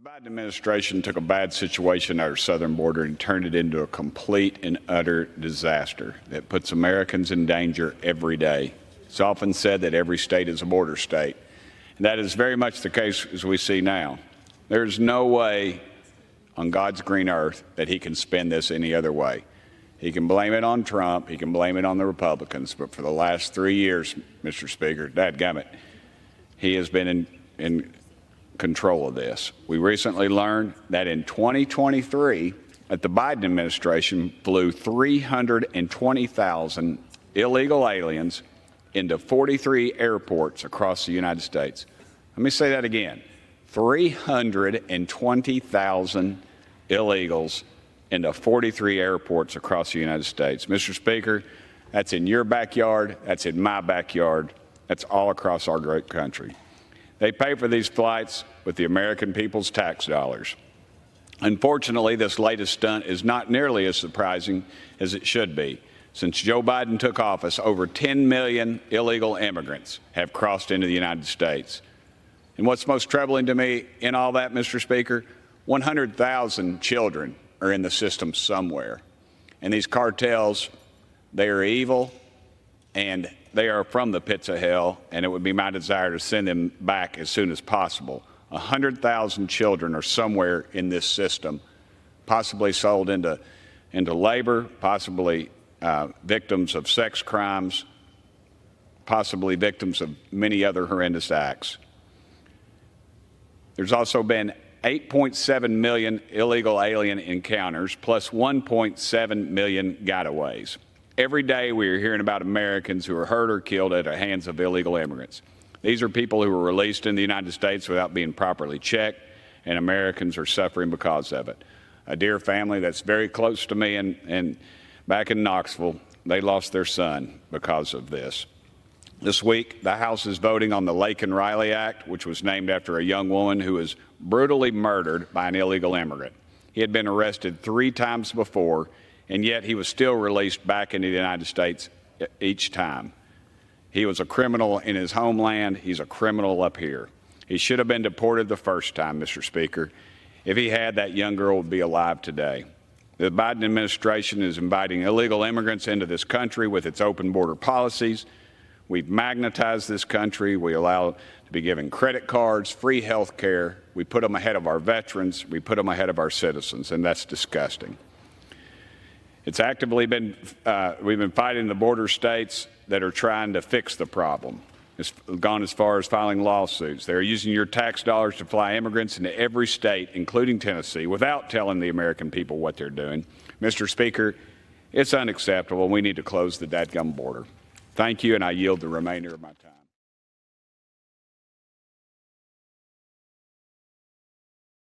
Biden administration took a bad situation at our southern border and turned it into a complete and utter disaster that puts Americans in danger every day. It's often said that every state is a border state. And that is very much the case as we see now. There's no way on God's green earth that he can spin this any other way. He can blame it on Trump. He can blame it on the Republicans. But for the last 3 years, Mr. Speaker, dadgummit, he has been in control of this. We recently learned that in 2023, that the Biden administration flew 320,000 illegal aliens into 43 airports across the United States. Let me say that again. 320,000 illegals into 43 airports across the United States. Mr. Speaker, that's in your backyard, that's in my backyard, that's all across our great country. They pay for these flights with the American people's tax dollars. Unfortunately, this latest stunt is not nearly as surprising as it should be. Since Joe Biden took office, over 10 million illegal immigrants have crossed into the United States. And what's most troubling to me in all that, Mr. Speaker, 100,000 children are in the system somewhere. And these cartels, they are evil, and they are from the pits of hell, and it would be my desire to send them back as soon as possible. 100,000 children are somewhere in this system, possibly sold into labor, possibly victims of sex crimes, possibly victims of many other horrendous acts. There's also been 8.7 million illegal alien encounters, plus 1.7 million gotaways. Every day we are hearing about Americans who are hurt or killed at the hands of illegal immigrants. These are people who were released in the United States without being properly checked, and Americans are suffering because of it. A dear family that's very close to me and back in Knoxville, they lost their son because of this. This week, the House is voting on the Laken Riley Act, which was named after a young woman who was brutally murdered by an illegal immigrant. He had been arrested 3 times before, and yet he was still released back into the United States each time. He was a criminal in his homeland. He's a criminal up here. He should have been deported the first time, Mr. Speaker. If he had, that young girl would be alive today. The Biden administration is inviting illegal immigrants into this country with its open border policies. We've magnetized this country. We allow to be given credit cards, free health care. We put them ahead of our veterans. We put them ahead of our citizens, and that's disgusting. It's actively been, we've been fighting the border states that are trying to fix the problem. It's gone as far as filing lawsuits. They're using your tax dollars to fly immigrants into every state, including Tennessee, without telling the American people what they're doing. Mr. Speaker, it's unacceptable. We need to close the dadgum border. Thank you, and I yield the remainder of my time.